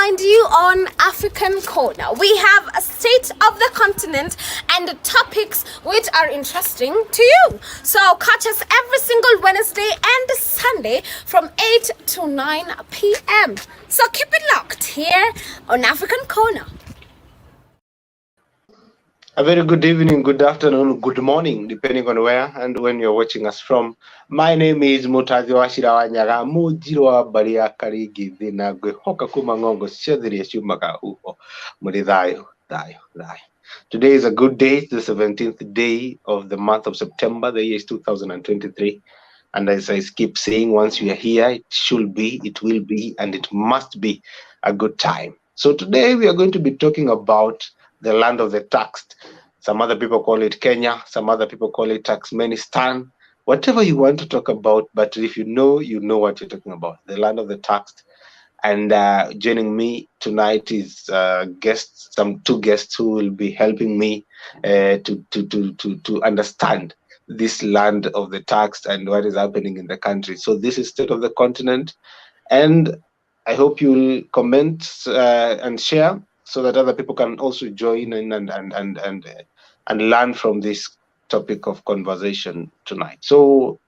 find you on African Corner. We have a state of the continent and topics which are interesting to you. So catch us every single Wednesday and Sunday from 8 to 9 p.m. So keep it locked here on African Corner. A very good evening, good afternoon, good morning, depending on where and when you're watching us from. My name is Mutazi Washira Wanyaga, Mujirwa Baria Karigi, Dinagwe, Hoka Kumangongo, Shadri Shumaka, Uho, Muridayo, Dayo. Today is a good day, the 17th day of the month of September, the year is 2023. And as I keep saying, once we are here, it should be, it will be, and it must be a good time. So today we are going to be talking about the land of the taxed. Some other people call it Kenya, some other people call it Taxmenistan, whatever you want to talk about, but if you know what you're talking about, the land of the taxed. And joining me tonight is two guests who will be helping me to understand this land of the taxed and what is happening in the country. So this is State of the Continent, and I hope you'll comment and share so that other people can also join in and learn from this topic of conversation tonight. So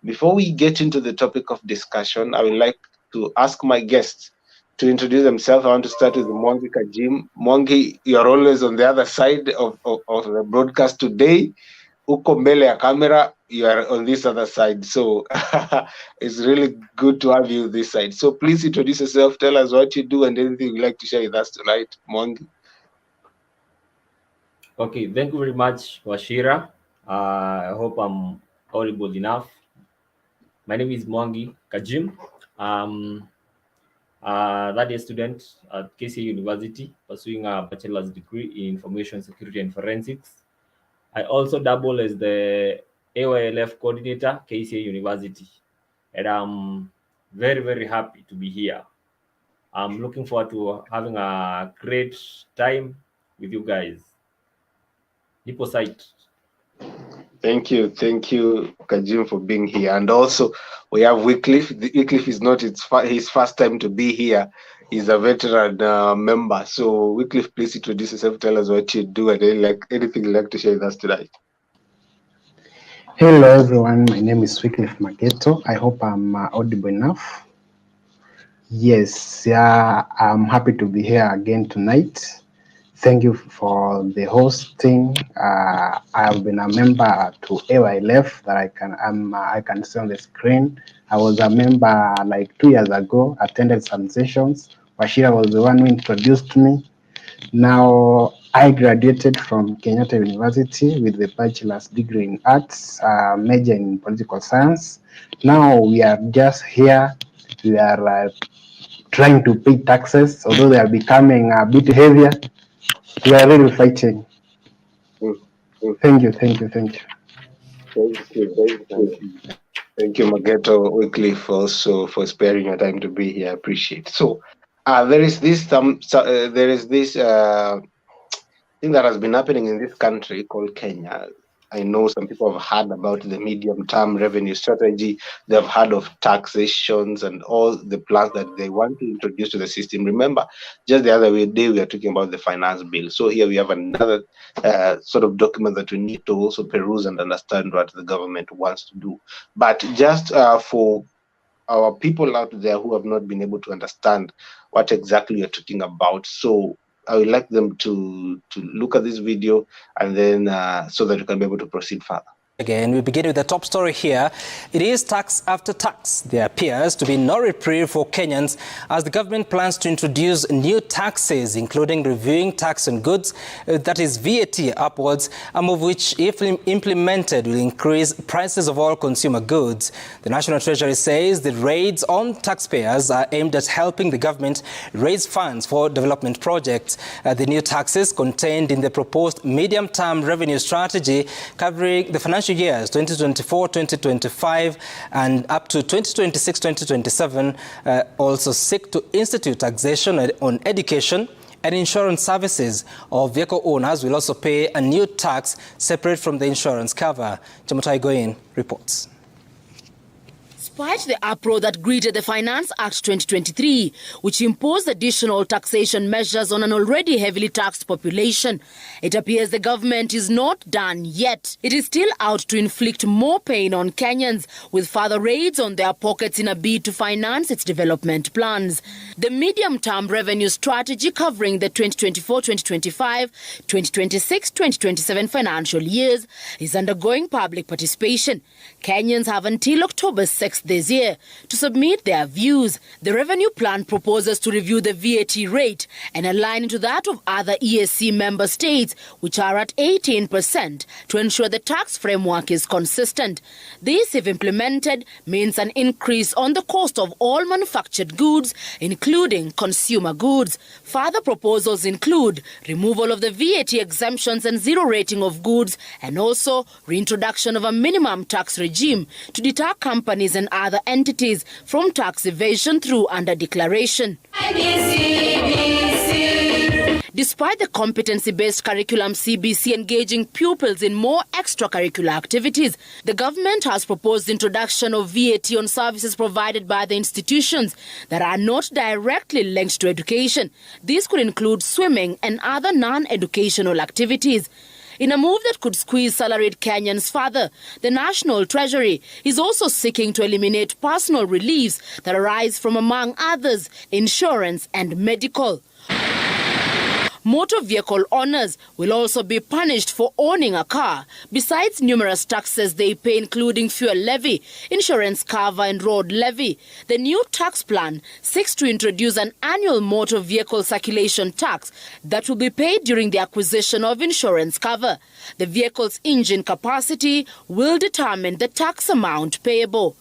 before we get into the topic of discussion, I would like to ask my guests to introduce themselves. I want to start with Mwangi Kajim. Mwangi, you're always on the other side of the broadcast today. Uko mbele ya camera, you are on this other side. So it's really good to have you this side. So please introduce yourself, tell us what you do and anything you'd like to share with us tonight. Mwangi. Okay, thank you very much, Washira. I hope I'm audible enough. My name is Mwangi Kajim. That is a student at KCA University pursuing a bachelor's degree in information security and forensics. I also double as the AYLF coordinator, KCA University. And I'm very, very happy to be here. I'm looking forward to having a great time with you guys. Nipo site. Thank you, Kajim, for being here. And also, we have Wycliffe. Wycliffe is not his first time to be here. He's a veteran member. So, Wycliffe, please introduce yourself, tell us what you do, and anything you'd like to share with us tonight. Hello, everyone. My name is Wycliffe Mageto. I hope I'm audible enough. Yes, I'm happy to be here again tonight. Thank you for the hosting. I've been a member to AYLF that I can see on the screen. I was a member like 2 years ago, attended some sessions. Washira was the one who introduced me. Now, I graduated from Kenyatta University with a bachelor's degree in arts, major in political science. Now we are just here. We are trying to pay taxes, although they are becoming a bit heavier. We are really fighting. Thank you. Thank you, Mageto, Wycliffe, also for sparing your time to be here. I appreciate it. So, there is this thing that has been happening in this country called Kenya. I know some people have heard about the medium-term revenue strategy. They've heard of taxations and all the plans that they want to introduce to the system. Remember, just the other day, we are talking about the finance bill. So here we have another sort of document that we need to also peruse and understand what the government wants to do. But just for our people out there who have not been able to understand what exactly we are talking about, so I would like them to look at this video and then so that you can be able to proceed further. Again, we begin with the top story here. It is tax after tax. There appears to be no reprieve for Kenyans as the government plans to introduce new taxes, including reviewing tax on goods, that is VAT upwards, a move which, if implemented, will increase prices of all consumer goods. The National Treasury says the raids on taxpayers are aimed at helping the government raise funds for development projects. The new taxes contained in the proposed medium-term revenue strategy covering the financial years 2024-2025 and up to 2026-2027 also seek to institute taxation on education and insurance services. Or vehicle owners will also pay a new tax separate from the insurance cover. Chamutai Goyin reports. Despite the uproar that greeted the Finance Act 2023, which imposed additional taxation measures on an already heavily taxed population, it appears the government is not done yet. It is still out to inflict more pain on Kenyans, with further raids on their pockets in a bid to finance its development plans. The medium-term revenue strategy covering the 2024-2025, 2026-2027 financial years is undergoing public participation. Kenyans have until October 6th this year to submit their views. The revenue plan proposes to review the VAT rate and align it to that of other EAC member states, which are at 18%, to ensure the tax framework is consistent. This, if implemented, means an increase on the cost of all manufactured goods, including consumer goods. Further proposals include removal of the VAT exemptions and zero rating of goods, and also reintroduction of a minimum tax regime to deter companies and other entities from tax evasion through under-declaration. Despite the competency-based curriculum CBC engaging pupils in more extracurricular activities, the government has proposed introduction of VAT on services provided by the institutions that are not directly linked to education. This could include swimming and other non-educational activities. In a move that could squeeze salaried Kenyans further, the National Treasury is also seeking to eliminate personal reliefs that arise from, among others, insurance and medical. Motor vehicle owners will also be punished for owning a car, besides numerous taxes they pay, including fuel levy, insurance cover and road levy. The new tax plan seeks to introduce an annual motor vehicle circulation tax that will be paid during the acquisition of insurance cover. The vehicle's engine capacity will determine the tax amount payable.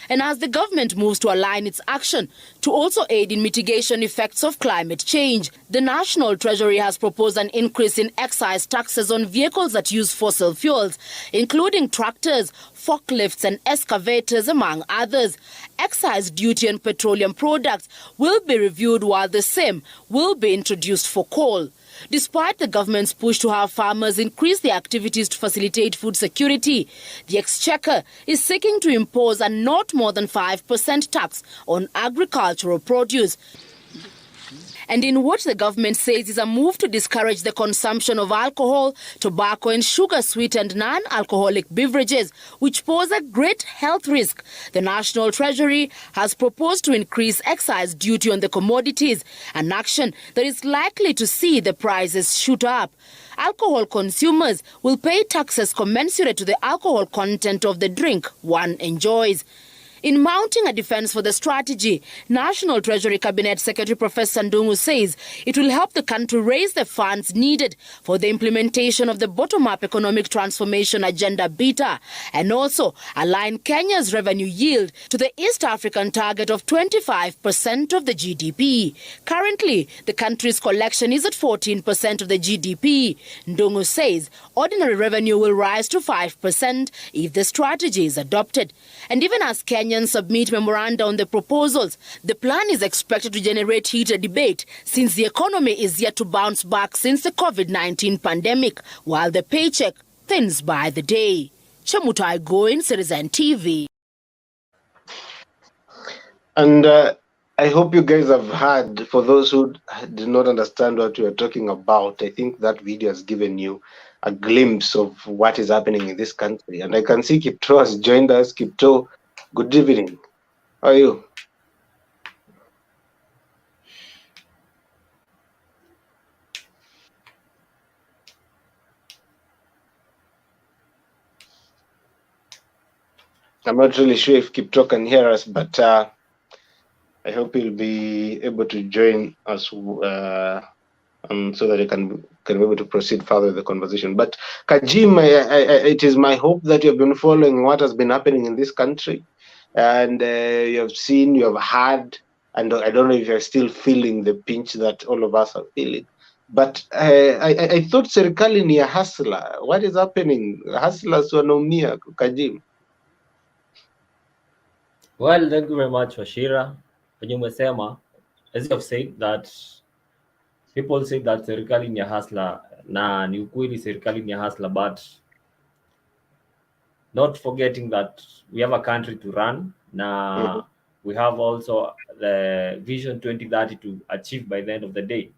And as the government moves to align its action to also aid in mitigation effects of climate change, the National Treasury has proposed an increase in excise taxes on vehicles that use fossil fuels, including tractors, forklifts and excavators, among others. Excise duty on petroleum products will be reviewed, while the same will be introduced for coal. Despite the government's push to have farmers increase their activities to facilitate food security, the Exchequer is seeking to impose a not more than 5% tax on agricultural produce. And in what the government says is a move to discourage the consumption of alcohol, tobacco and sugar-sweetened non-alcoholic beverages, which pose a great health risk, the National Treasury has proposed to increase excise duty on the commodities, an action that is likely to see the prices shoot up. Alcohol consumers will pay taxes commensurate to the alcohol content of the drink one enjoys. In mounting a defense for the strategy, National Treasury Cabinet Secretary Professor Ndungu says it will help the country raise the funds needed for the implementation of the bottom-up economic transformation agenda beta, and also align Kenya's revenue yield to the East African target of 25% of the GDP. Currently, the country's collection is at 14% of the GDP. Ndungu says ordinary revenue will rise to 5% if the strategy is adopted. And even as Kenyans submit memoranda on the proposals, the plan is expected to generate heated debate since the economy is yet to bounce back since the COVID-19 pandemic, while the paycheck thins by the day. Chemutai Goin, Citizen TV. And I hope you guys have heard. For those who did not understand what we are talking about, I think that video has given you a glimpse of what is happening in this country. And I can see Kipto has joined us. Kipto, good evening. How are you? I'm not really sure if Kipto can hear us, but I hope he'll be able to join us so that he can be able to proceed further with the conversation. But Kajim, it is my hope that you've been following what has been happening in this country, and you have seen, you have heard, and I don't know if you're still feeling the pinch that all of us are feeling. But I thought serikali ni ya hustler. What is happening? Hustlers wanaumia, Kajim. Well, thank you very much, Washira. As you have said, that people say that serikali ni ya hustler, na ni ukweli serikali ni ya hustler, but not forgetting that we have a country to run. Now, we have also the Vision 2030 to achieve by the end of the day.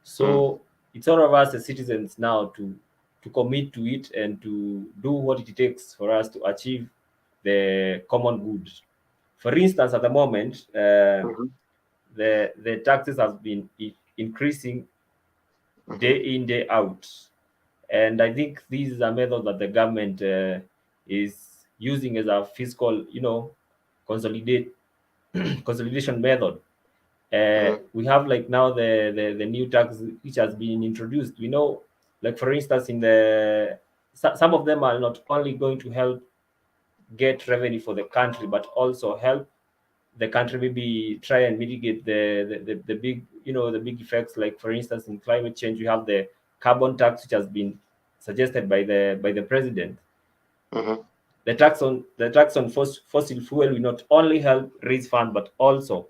So it's all of us as citizens now to commit to it and to do what it takes for us to achieve the common good. For instance, at the moment, the taxes have been increasing day in, day out. And I think this is a method that the government is using as a fiscal, consolidation method. We have like now the new tax which has been introduced. We know, like for instance, some of them are not only going to help get revenue for the country, but also help the country maybe try and mitigate the big, the big effects. Like for instance, in climate change, we have the carbon tax, which has been suggested by the president. The tax on fossil fuel will not only help raise funds, but also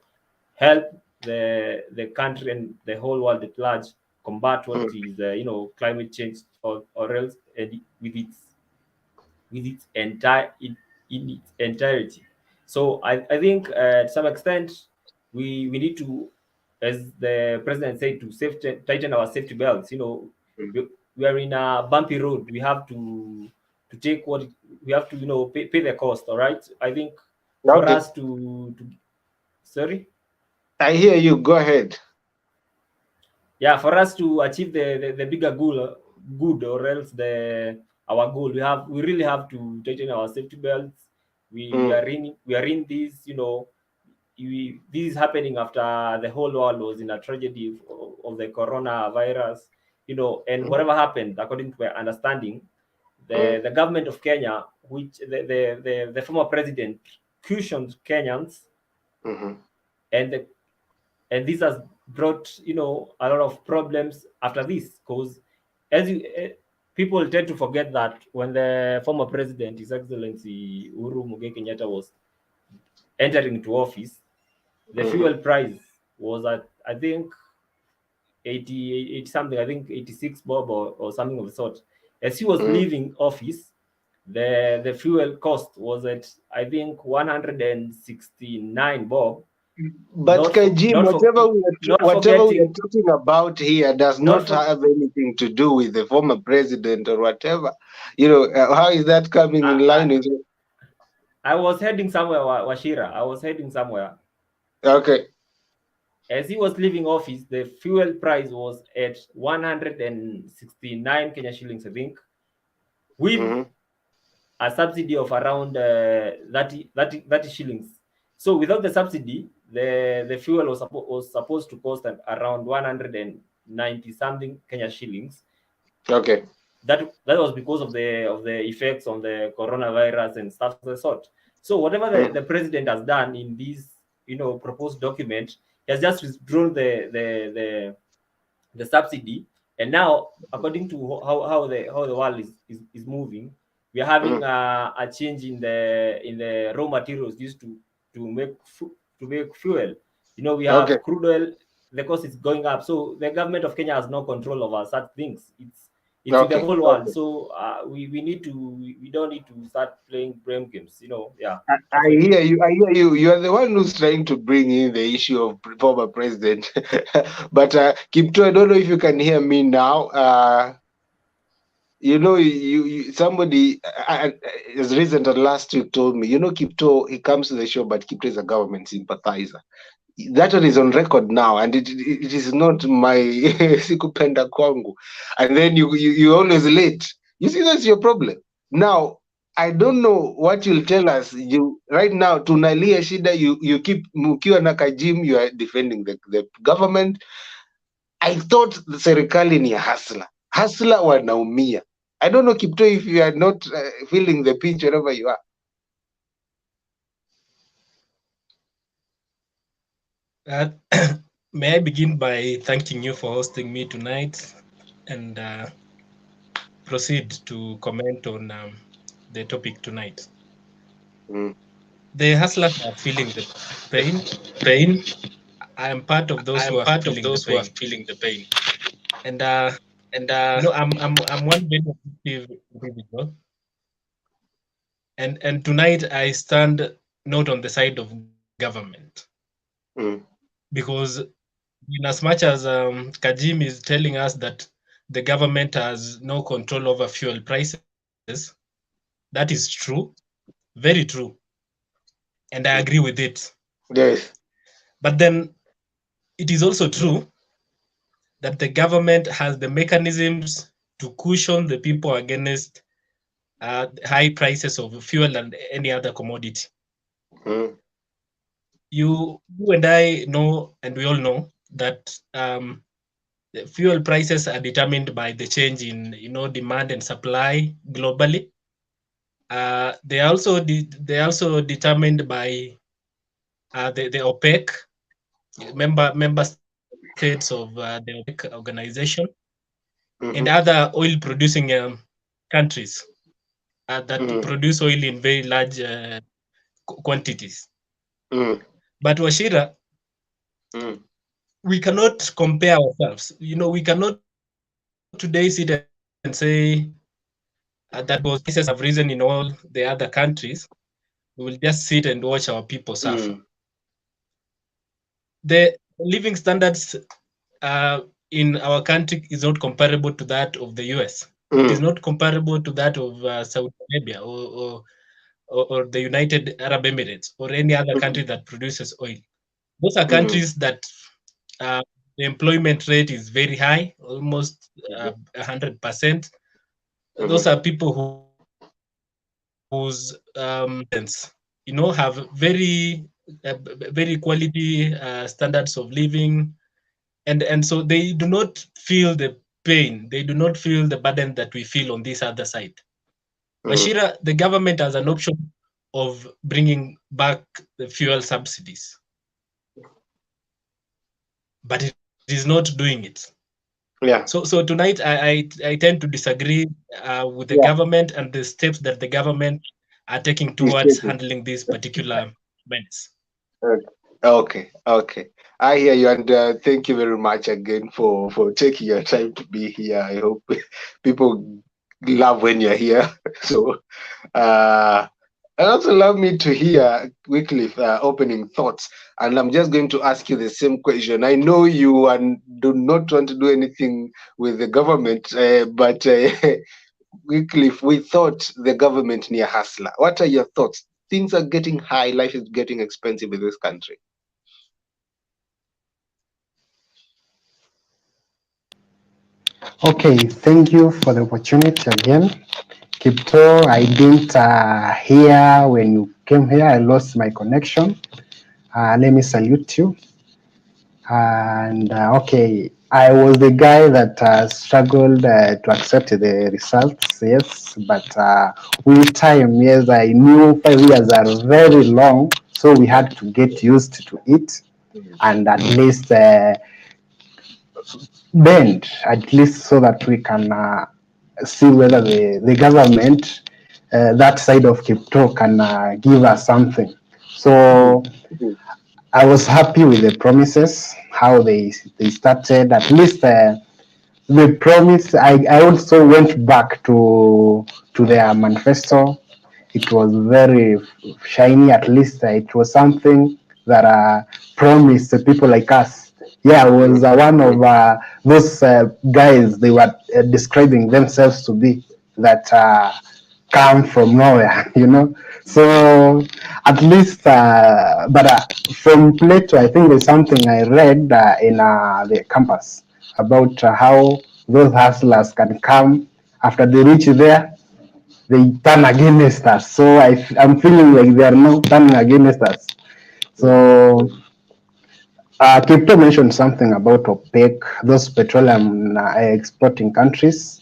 help the country and the whole world at large combat what is climate change, or else with its entirety. So I think to some extent we need to, as the president said, to tighten our safety belts. We are in a bumpy road. We have to take what we have to pay the cost. All right. I think for us to sorry. I hear you. Go ahead. Yeah, for us to achieve the bigger good, or else our goal, we really have to tighten our safety belts. We are in this, this is happening after the whole world was in a tragedy of the coronavirus, and whatever happened, according to my understanding, the government of Kenya, which the former president cushioned Kenyans, and this has brought a lot of problems after this, because people tend to forget that when the former president, His Excellency Uhuru Muigai Kenyatta, was entering into office, the fuel price was at, I think, 80 something, I think 86 bob or something of the sort. As he was leaving office, the fuel cost was at, I think, 169 bob. But Kajim, whatever we are talking about here does not have anything to do with the former president or whatever. How is that coming in line with it? I was heading somewhere, Washira. I was heading somewhere. Okay. As he was leaving office, the fuel price was at 169 Kenya shillings, I think, with a subsidy of around 30 shillings. So without the subsidy, the fuel was supposed to cost around 190 something Kenya shillings. Okay. That was because of the effects on the coronavirus and stuff of the sort. So whatever the president has done in this proposed document, he has just withdrawn the subsidy, and now, according to how the world is moving, we are having a change in the raw materials used to make fuel. We have crude oil. The cost is going up, so the government of Kenya has no control over such things. It's with the whole world. So we don't need to start playing blame games. Yeah. I hear you. You are the one who's trying to bring in the issue of former president. But Kipto, I don't know if you can hear me now. Somebody as recent as last week told me, Kipto, he comes to the show, but Kipto is a government sympathizer. That one is on record now, and it is not my sikupenda kwangu. And then you always late. You see, that's your problem. Now, I don't know what you'll tell us. You right now, tunalia shida, you keep mukiwa na Kajim, you are defending the government. I thought the serikali ni hasla wanaumia. I don't know, Kipto, if you are not feeling the pinch wherever you are. May I begin by thanking you for hosting me tonight, and proceed to comment on the topic tonight. The hustlers are feeling the pain. I am part of those who are feeling the pain. And I'm one very active individual, And tonight I stand not on the side of government, because in as much as Kajim is telling us that the government has no control over fuel prices, that is true, very true, and I agree with it. Yes. But then it is also true that the government has the mechanisms to cushion the people against high prices of fuel and any other commodity. You and I know, and we all know, that the fuel prices are determined by the change in demand and supply globally. They are also determined by the OPEC member states of the OPEC organization, and other oil producing countries that produce oil in very large quantities. But Washira, we cannot compare ourselves. We cannot today sit and say that because prices have risen in all the other countries, we will just sit and watch our people suffer. The living standards in our country is not comparable to that of the US. It is not comparable to that of Saudi Arabia or the United Arab Emirates or any other country that produces oil. Those are countries that the employment rate is very high, almost 100%. Those are people whose have very quality standards of living, and so they do not feel the pain, they do not feel the burden that we feel on this other side. Bashira, the government has an option of bringing back the fuel subsidies, but it is not doing it. Yeah. So tonight I tend to disagree with the government and the steps that the government are taking towards handling these particular events. Okay. I hear you, and thank you very much again for taking your time to be here. I hope people love when you're here. So, and also allow me to hear Wycliffe opening thoughts, and I'm just going to ask you the same question. I know you do not want to do anything with the government, but Wycliffe, we thought the government near hustler. What are your thoughts? Things are getting high, life is getting expensive in this country. Okay, thank you for the opportunity again. Kipto, I didn't hear when you came here. I lost my connection. Let me salute you. And okay, I was the guy that struggled to accept the results, yes. But with time, yes, I knew 5 years are very long, so we had to get used to it, and at least bend, at least so that we can see whether the government, that side of Kipto, can give us something. So I was happy with the promises, how they started. At least the promise. I also went back to their manifesto. It was very shiny. At least it was something that promised people like us. Yeah, I was one of those guys they were describing themselves to be, that come from nowhere, So at least, but from Plato, I think there's something I read in the campus about how those hustlers can come after they reach there, they turn against us. So I'm feeling like they are now turning against us. So Kipto mentioned something about OPEC, those petroleum exporting countries.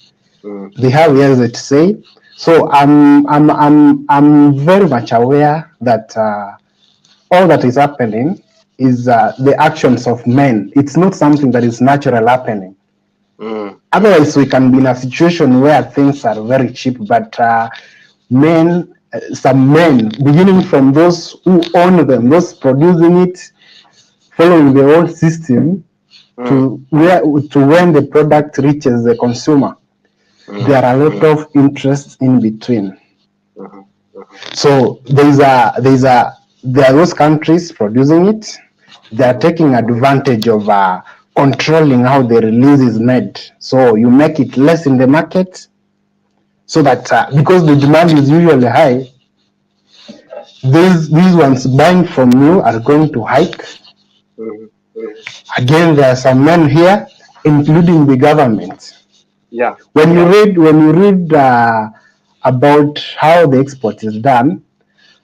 They have years to say. So I'm very much aware that all that is happening is the actions of men. It's not something that is natural happening. Otherwise, we can be in a situation where things are very cheap, but some men, beginning from those who own them, those producing it, following the old system to when the product reaches the consumer, there are a lot of interests in between. So there are those countries producing it. They are taking advantage of controlling how the release is made. So you make it less in the market, so that because the demand is usually high, these ones buying from you are going to hike. Again, there are some men here, including the government. Yeah. When you read about how the export is done,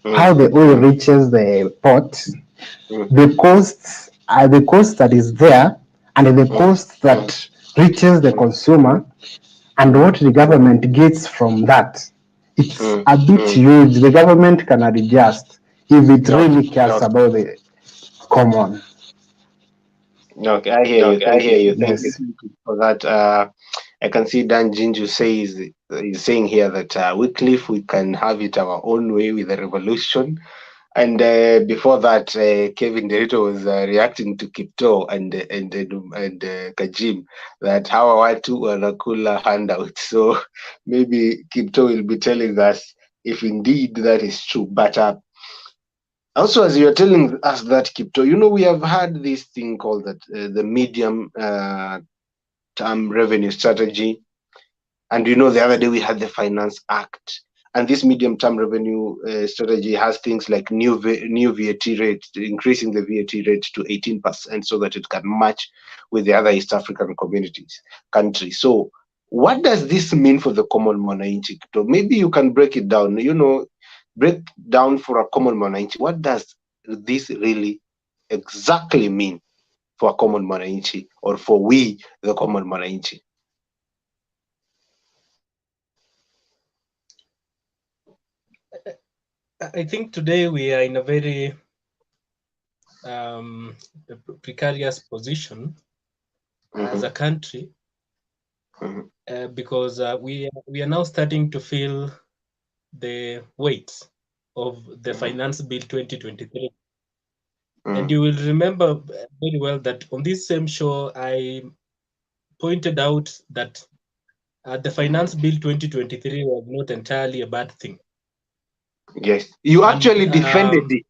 how the oil reaches the port, the cost that is there, and the cost that reaches the consumer, and what the government gets from that, it's a bit huge. The government can adjust if it really cares about the common. Okay, I hear you. Thank you. Yes. Thank you for that. I can see Dan Jinju says is saying here that Wycliffe, we can have it our own way with the revolution. And before that, Kevin Derito was reacting to Kipto and Kajim, that how watu wanakula handouts. So maybe Kipto will be telling us if indeed that is true. But also, as you're telling us that, Kipto, we have had this thing called that the medium term revenue strategy. And the other day we had the Finance Act. And this medium term revenue strategy has things like new VAT rate, increasing the VAT rate to 18% so that it can match with the other East African countries. So, what does this mean for the common mwananchi? Maybe you can break it down. Break down for a common mwananchi. What does this really exactly mean for a common mwananchi, or for we, the common mwananchi? I think today we are in a very precarious position as a country, because we are now starting to feel the weight of the Finance Bill 2023. And you will remember very well that on this same show, I pointed out that the Finance Bill 2023 was not entirely a bad thing. Yes, you actually defended it.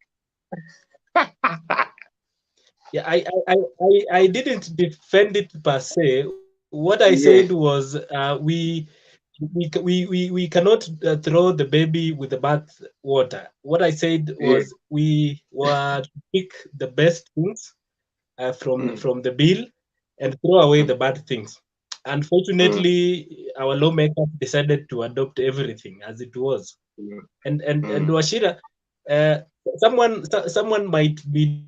Yeah, I didn't defend it per se. What I said was we cannot throw the baby with the bath water. What I said was we were to pick the best things from the bill and throw away the bad things. Unfortunately, our lawmakers decided to adopt everything as it was. And Washira, someone might be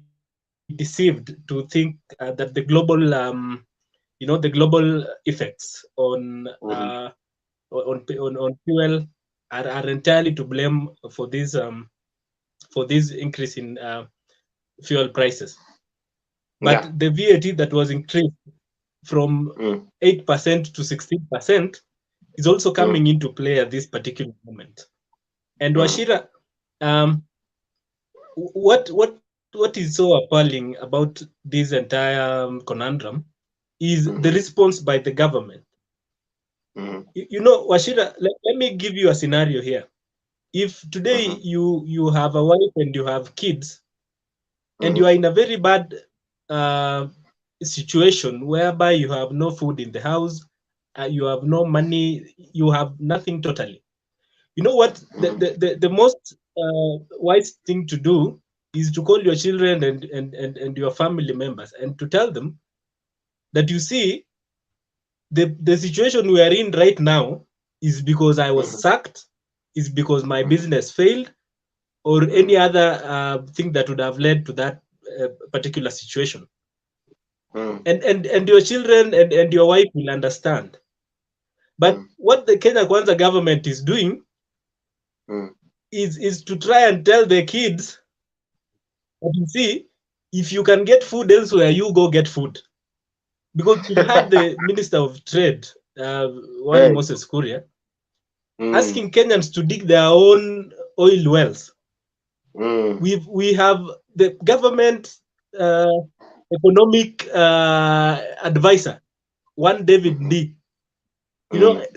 deceived to think that the global the global effects on fuel are entirely to blame for this increase in fuel prices. But the VAT that was increased from 8% to 16% is also coming into play at this particular moment. And Washira, what is so appalling about this entire conundrum is the response by the government. Washira, let me give you a scenario here. If today you have a wife and you have kids, and you are in a very bad situation whereby you have no food in the house, you have no money, you have nothing totally. You know what? The most wise thing to do is to call your children and your family members and to tell them that, you see, the situation we are in right now is because I was sacked, is because my business failed, or any other thing that would have led to that particular situation. And your children and your wife will understand. But what the Kenya Kwanza government is doing is to try and tell their kids that, you see, if you can get food elsewhere, you go get food. Because we've had the Minister of Trade, Wali Moses Kuria, asking Kenyans to dig their own oil wells. We have the government economic advisor, one David Lee,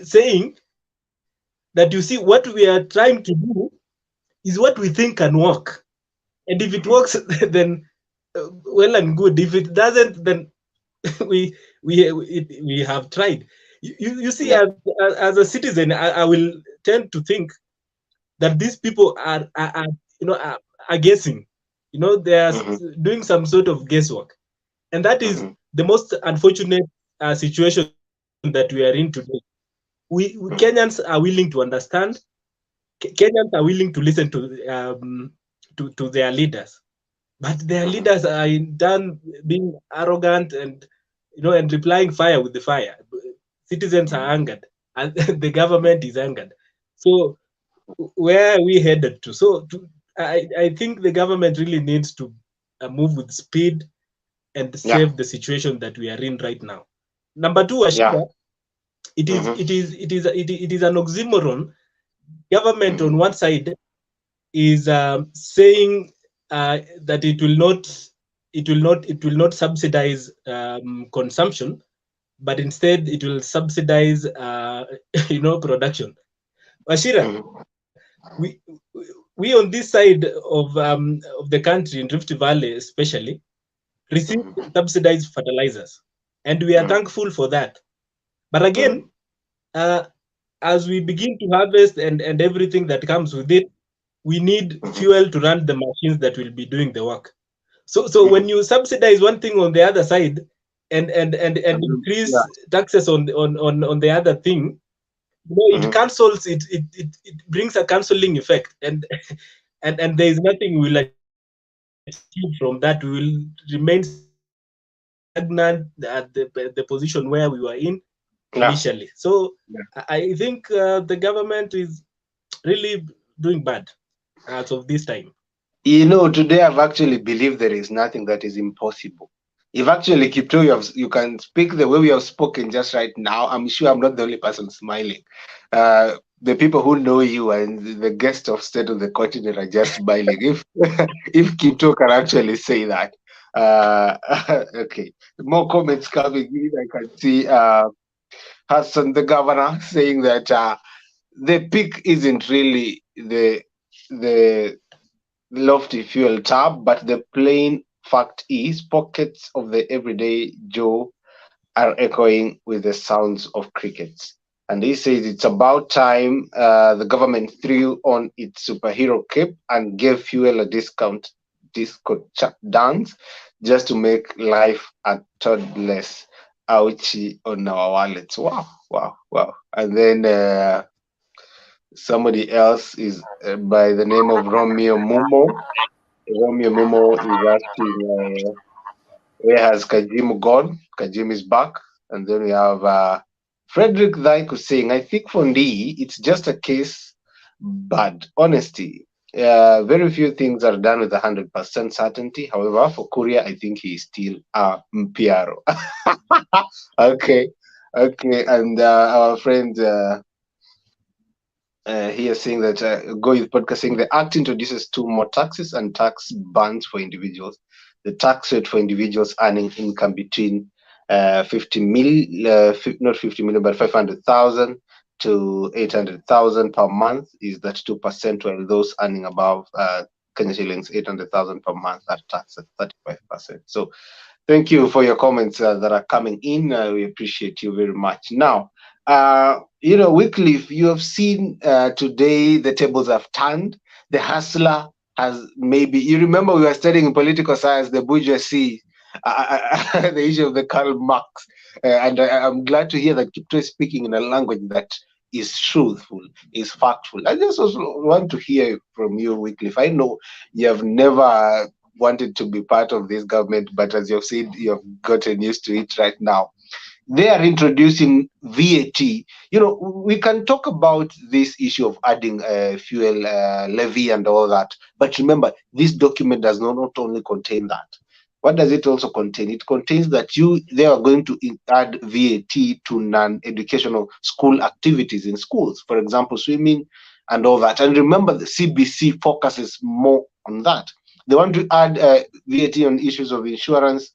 saying that, you see, what we are trying to do is what we think can work. And if it works, then well and good. If it doesn't, then we have tried. You see, Yeah. as a citizen, I will tend to think that these people are are guessing. They are doing some sort of guesswork, and that is the most unfortunate situation that we are in today. We Kenyans are willing to understand. Kenyans are willing to listen to their leaders, but their leaders are in turn being arrogant and and replying fire with the fire. Citizens are angered, and the government is angered. So where are we headed to? I think the government really needs to move with speed and Yeah. save the situation that we are in right now. Number two, Yeah. Ashira, it is an oxymoron. Government on one side is saying that it will not subsidize consumption, but instead it will subsidize production. Ashira, we on this side of the country, in Rift Valley especially, receive subsidized fertilizers, and we are thankful for that. But again, as we begin to harvest and everything that comes with it, we need fuel to run the machines that will be doing the work. So when you subsidize one thing on the other side and increase taxes on the other thing, it cancels it, it brings a cancelling effect, and and there is nothing we will achieve from that. We will remain stagnant at the position where we were in initially. So I think the government is really doing bad as of this time. Today I've actually believed there is nothing that is impossible. If actually Kipto, you can speak the way we have spoken just right now, I'm sure I'm not the only person smiling. The people who know you and the guest of state of the continent are just smiling. If Kipto can actually say that. Okay. More comments coming in. I can see Hassan, the governor, saying that the peak isn't really the lofty fuel tab, but the plain fact is pockets of the everyday Joe are echoing with the sounds of crickets. And he says it's about time the government threw on its superhero cape and gave fuel a disco dance just to make life a tad less ouchy on our wallets. Wow, wow, wow. And then somebody else is by the name of Romeo Mumo. Romeo Momo is asking, where has Kajim gone? Kajim is back. And then we have Frederick Daiku saying, I think for Ndii, it's just a case, but honesty. Very few things are done with 100% certainty. However, for Korea, I think he is still a Mpiaro. Okay. Okay. And our friend here saying that Go with podcast saying the act introduces 2 more taxes and tax bans for individuals. The tax rate for individuals earning income between 50 million, not 50 million, but 500,000 to 800,000 per month is that 2%, while those earning above Kenya shillings 800,000 per month are taxed at 35%. So thank you for your comments that are coming in. We appreciate you very much. Now, Wycliffe, you have seen today the tables have turned. The hustler has maybe, you remember we were studying political science, the bourgeoisie, the issue of the Karl Marx. And I'm glad to hear that Kipto is speaking in a language that is truthful, is factful. I just also want to hear from you, Wycliffe. I know you have never wanted to be part of this government, but as you've said, you've gotten used to it right now. They are introducing VAT. We can talk about this issue of adding fuel levy and all that, but remember, this document does not only contain that. What does it also contain? It contains that they are going to add VAT to non-educational school activities in schools, for example, swimming and all that. And remember, the CBC focuses more on that. They want to add VAT on issues of insurance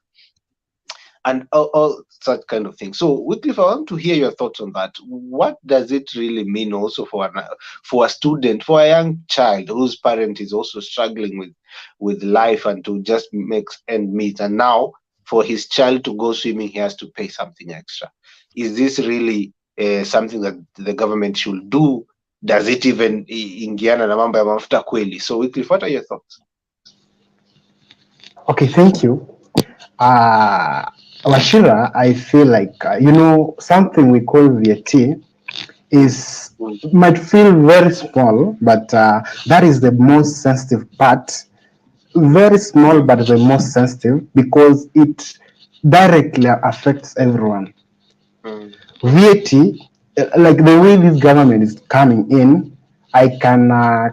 and all such kind of things. So, Wycliffe, I want to hear your thoughts on that. What does it really mean also for a student, for a young child whose parent is also struggling with life and to just make end meet, and now for his child to go swimming, he has to pay something extra? Is this really something that the government should do? Does it even ingiana na mambo ya mafuta kweli? So, Wycliffe, what are your thoughts? Okay, thank you. Washira, I feel like, something we call VAT is might feel very small, but that is the most sensitive part. Very small, but the most sensitive because it directly affects everyone. VAT, like the way this government is coming in, I can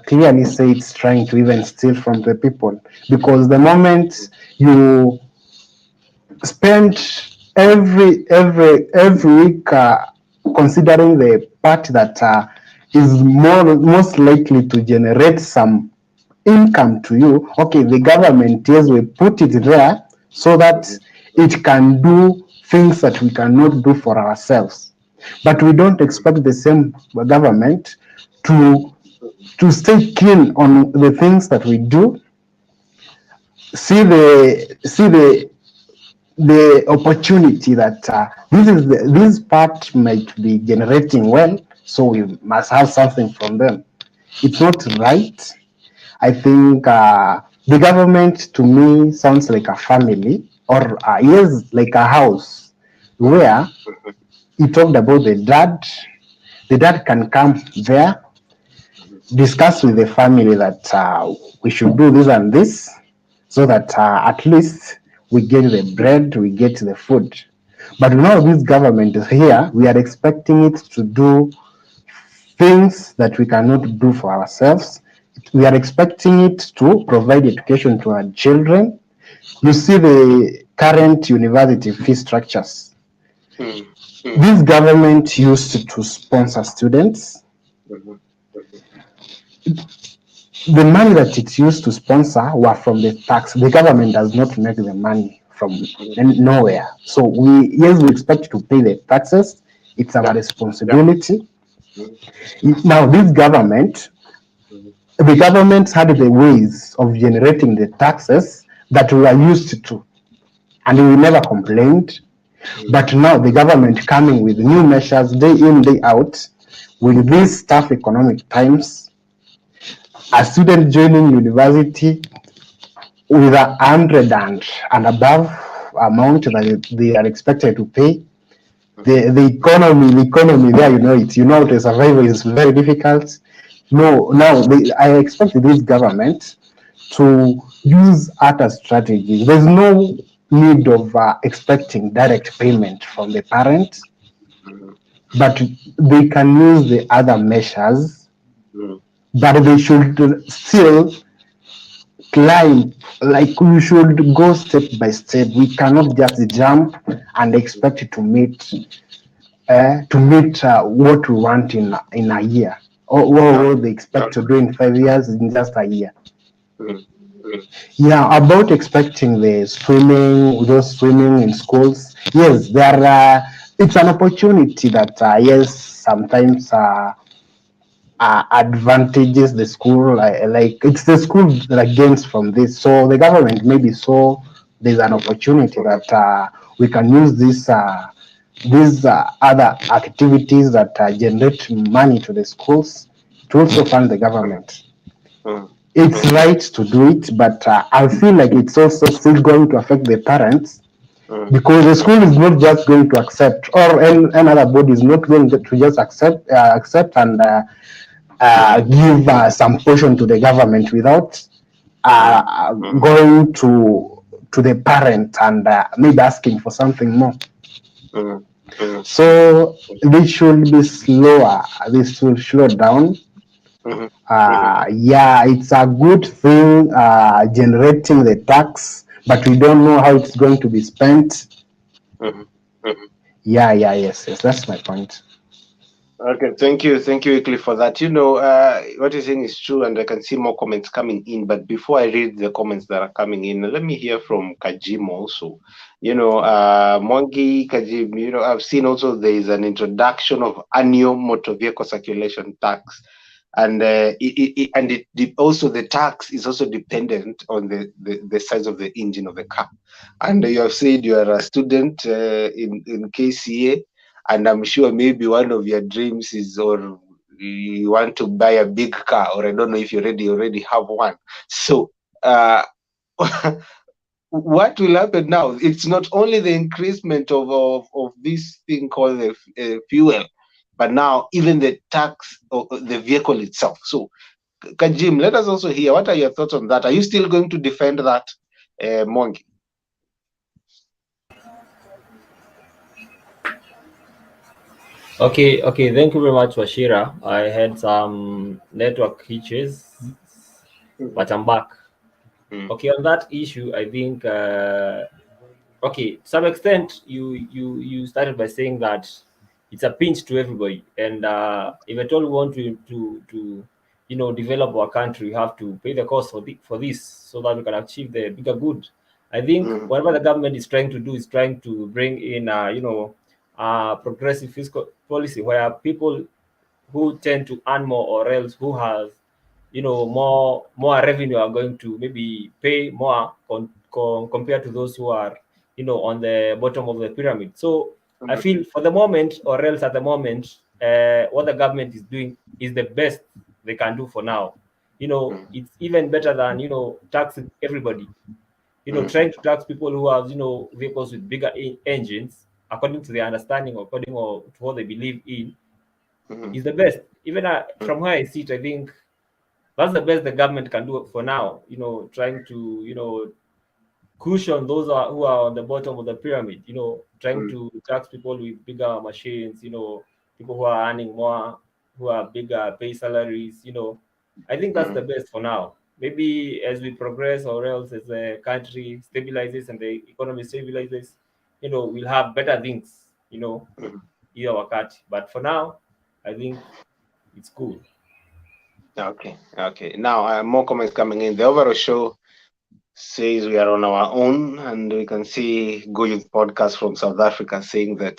clearly say it's trying to even steal from the people, because the moment you spend every week considering the part that is most likely to generate some income to you. Okay, the government, yes, we put it there so that it can do things that we cannot do for ourselves, but we don't expect the same government to stay keen on the things that we do. See the opportunity that this part might be generating well, so we must have something from them. It's not right. I think the government to me sounds like a family, or yes, like a house where you talked about the dad. The dad can come there, discuss with the family that we should do this and this, so that at least we get the bread, we get the food. But now this government is here, we are expecting it to do things that we cannot do for ourselves. We are expecting it to provide education to our children. You see the current university fee structures. This government used to sponsor students. The money that it used to sponsor were from the tax. The government does not make the money from nowhere. So we expect to pay the taxes. It's our responsibility. Now this government, the government had the ways of generating the taxes that we are used to, and we never complained. But now the government coming with new measures day in, day out, with these tough economic times, a student joining university with 100 and above amount that they are expected to pay, the economy there, to survive is very difficult. No, now I expect this government to use other strategies. There's no need of expecting direct payment from the parent, but they can use the other measures, but they should still climb. Like, we should go step by step. We cannot just jump and expect to meet what we want in a year, or what they expect to do in 5 years in just a year. Yeah, about expecting those swimming in schools. Yes, there are. It's an opportunity that yes, sometimes advantages the school. Like it's the school that gains from this. So the government maybe saw there's an opportunity that we can use these other activities that generate money to the schools to also fund the government. It's right to do it, but I feel like it's also still going to affect the parents, because the school is not just going to accept, or any other body is not going to just accept and give some portion to the government without going to the parent and maybe asking for something more. So they should be slower. They should slow down. Yeah, it's a good thing generating the tax, but we don't know how it's going to be spent. Yes, that's my point. Okay, thank you, Wycliffe, for that. What you're saying is true, and I can see more comments coming in. But before I read the comments that are coming in, let me hear from Kajim also. Mwangi Kajim. I've seen also there is an introduction of annual motor vehicle circulation tax, and also the tax is also dependent on the size of the engine of the car. And you have said you are a student in KCA, and I'm sure maybe one of your dreams is, or you want to buy a big car, or I don't know if you already have one. So what will happen now? It's not only the increasement of this thing called the fuel, but now even the tax of the vehicle itself. So Kajim, let us also hear, what are your thoughts on that? Are you still going to defend that, Mongi? Okay, thank you very much, Washira. I had some network hitches, but I'm back. Okay, on that issue, I think okay, to some extent, you started by saying that it's a pinch to everybody, and if at all we want to develop our country, we have to pay the cost for this so that we can achieve the bigger good. I think whatever the government is trying to do is trying to bring in progressive fiscal policy where people who tend to earn more, or else who have more revenue, are going to maybe pay more compared to those who are on the bottom of the pyramid. So I feel for the moment, or else at the moment, what the government is doing is the best they can do for now. It's even better than taxing everybody. Trying to tax people who have vehicles with bigger engines according to their understanding, or according to what they believe in, is the best. Even from where I sit, I think that's the best the government can do for now. Trying to cushion those who are on the bottom of the pyramid. Trying to tax people with bigger machines. People who are earning more, who have bigger pay salaries. I think that's the best for now. Maybe as we progress, or else as the country stabilizes and the economy stabilizes, we'll have better things. Either wakati. But for now, I think it's cool. Okay. Now, more comments coming in. The overall show says we are on our own, and we can see Go Youth Podcast from South Africa saying that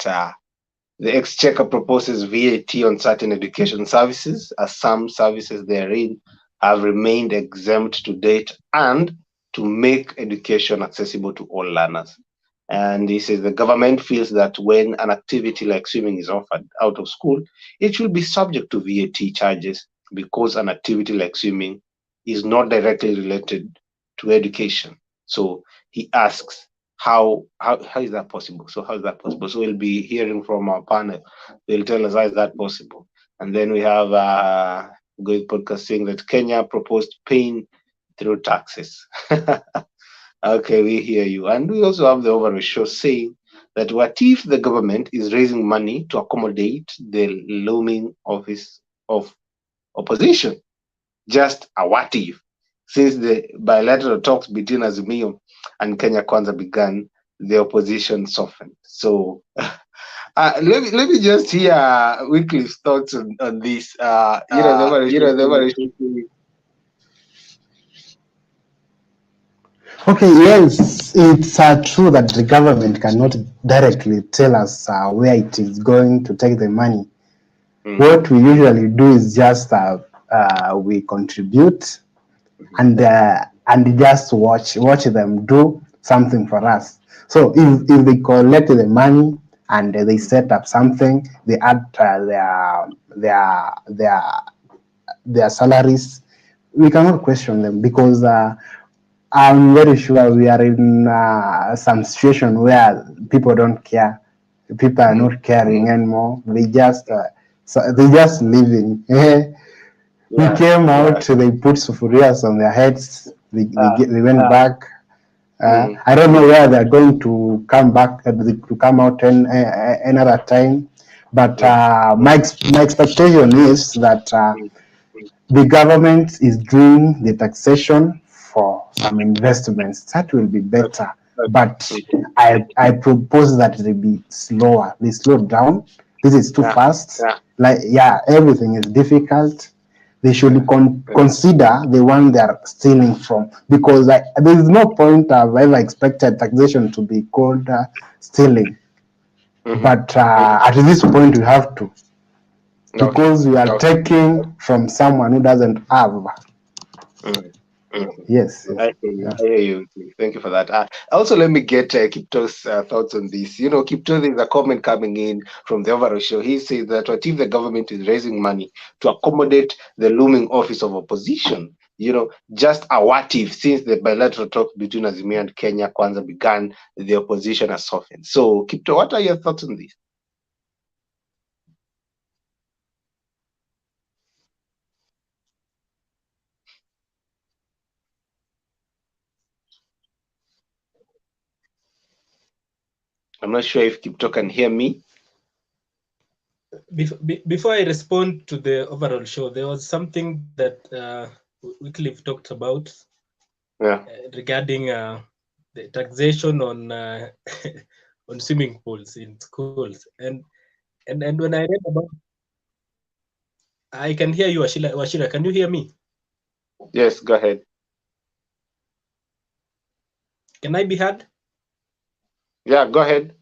the Exchequer proposes VAT on certain education services, as some services therein have remained exempt to date, and to make education accessible to all learners. And he says the government feels that when an activity like swimming is offered out of school, it should be subject to VAT charges, because an activity like swimming is not directly related to education. So he asks, how is that possible? So how is that possible? So we'll be hearing from our panel. They'll tell us how is that possible. And then we have Good Podcast saying that Kenya proposed paying through taxes. Okay, we hear you. And we also have the overall show saying that what if the government is raising money to accommodate the looming office of opposition? Just a what if. Since the bilateral talks between Azimio and Kenya Kwanza began, the opposition softened. So let me just hear Wycliffe's thoughts on this. The overall show. Okay, yes, it's true that the government cannot directly tell us where it is going to take the money. What we usually do is just we contribute and just watch them do something for us. So if they collect the money and they set up something, they add their salaries, we cannot question them, because I'm very sure we are in some situation where people don't care. People are not caring anymore. They just living. We came out. They put sufurias on their heads. They went back. I don't know where they're going to come back. To come out another time. But my expectation is that the government is doing the taxation for some investments. That will be better. But I propose that they be slower. They slow down. This is too fast. Like, yeah, everything is difficult. They should consider the one they are stealing from, because there is no point I've ever expected taxation to be called stealing. But at this point, we have to, because we are taking from someone who doesn't have. Yes. I hear you. Thank you for that. Also, let me get Kipto's thoughts on this. You know, Kipto, there's a comment coming in from the overall show. He says that what if the government is raising money to accommodate the looming office of opposition? You know, just a what if, since the bilateral talks between Azimio and Kenya Kwanza began, the opposition has softened. So, Kipto, what are your thoughts on this? I'm not sure if Kipto can hear me. Before I respond to the overall show, there was something that Wycliffe talked about regarding the taxation on on swimming pools in schools, and when I read about, I can hear you, Washira. Can you hear me? Yes, go ahead. Can I be heard? Yeah, go ahead.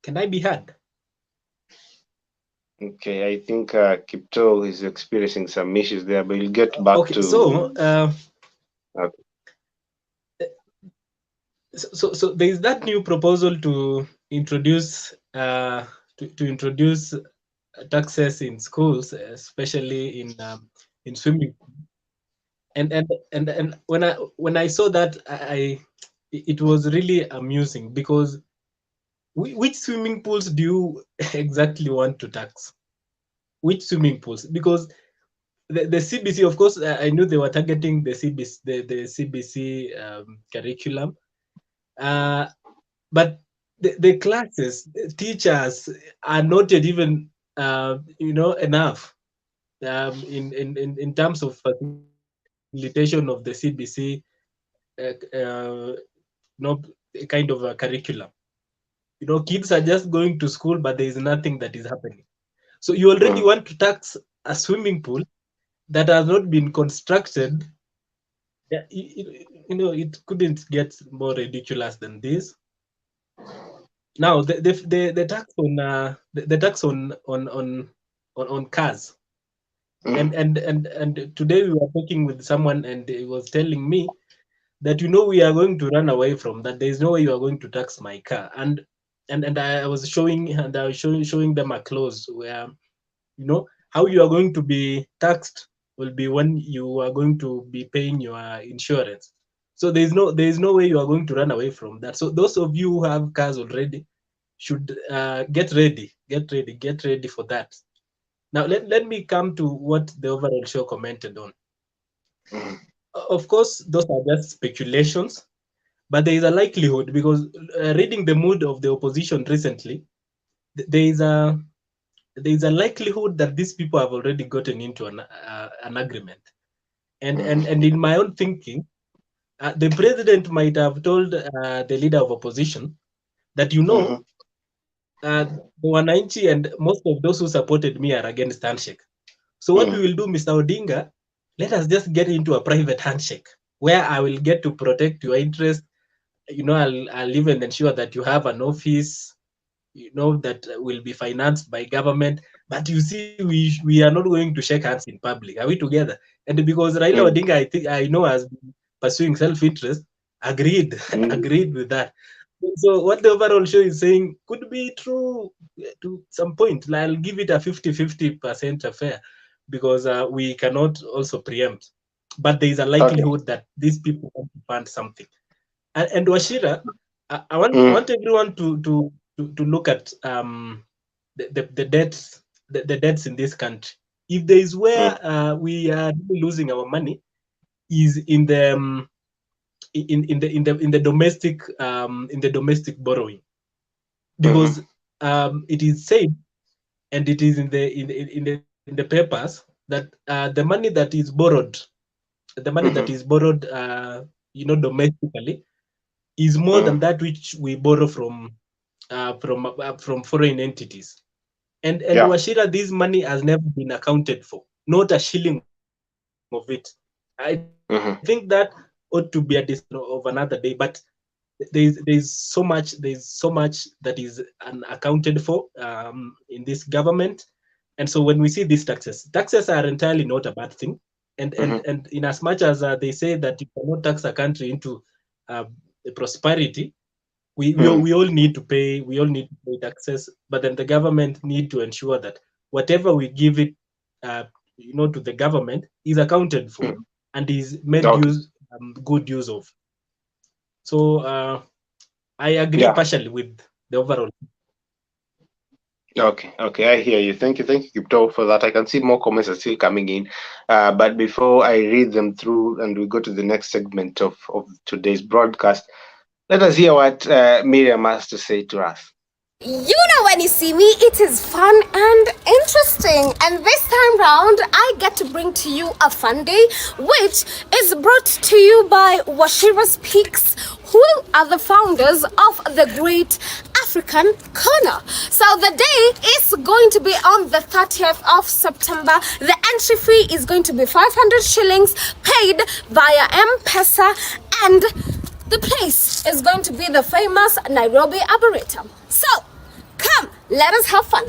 Can I be heard? Okay, I think Kipto is experiencing some issues there, but we'll get back okay, to. So there is that new proposal to introduce taxes in schools, especially in swimming. And when I saw that, it was really amusing, because which swimming pools do you exactly want to tax? Which swimming pools? Because the CBC, of course, I knew they were targeting the CBC curriculum, but the classes, the teachers are not yet even enough in terms of facilitation of the CBC kind of a curriculum. Kids are just going to school, but there is nothing that is happening. So you already want to tax a swimming pool that has not been constructed. Yeah, it couldn't get more ridiculous than this. Now the tax on the tax on cars, and today we were talking with someone, and he was telling me that we are going to run away from that. There is no way you are going to tax my car, and I was showing them a clause where how you are going to be taxed will be when you are going to be paying your insurance. So there is no way you are going to run away from that. So those of you who have cars already should get ready for that. Now let me come to what the overall show commented on. Of course, those are just speculations, but there is a likelihood, because reading the mood of the opposition recently, there is a likelihood that these people have already gotten into an agreement. And in my own thinking, the president might have told the leader of opposition that the Wananchi and most of those who supported me are against handshake. So what we will do, Mr. Odinga, let us just get into a private handshake where I will get to protect your interest. I'll even ensure that you have an office, that will be financed by government. But you see, we are not going to shake hands in public. Are we together? And because Raila Odinga, I know, has been pursuing self-interest, agreed with that. So what the overall show is saying could be true to some point. I'll give it a 50% affair, because we cannot also preempt. But there is a likelihood that these people want to fund something. And Washira, I want everyone to look at the debts, the debts in this country. If there is where we are losing our money, is in the domestic borrowing, because it is said, and it is in the papers, that the money that is borrowed, domestically, is more than that which we borrow from foreign entities. And Washira, this money has never been accounted for, not a shilling of it. I think that ought to be a discussion of another day, but there's so much that is unaccounted for in this government. And so when we see these taxes are entirely not a bad thing. And in as much as they say that you cannot tax a country into prosperity, we all need to pay taxes, but then the government need to ensure that whatever we give it to the government is accounted for and is made good use of. So I agree partially with the overall. Okay, I hear you. Thank you, Kipto, for that. I can see more comments are still coming in, but before I read them through and we go to the next segment of today's broadcast, let us hear what Miriam has to say to us. You know, when you see me, it is fun and interesting. And this time round, I get to bring to you a fun day, which is brought to you by Washira Speaks, who are the founders of the Great African Corner. So the day is going to be on the 30th of September. The entry fee is going to be 500 shillings paid via M-Pesa, and the place is going to be the famous Nairobi Arboretum. So, come, let us have fun.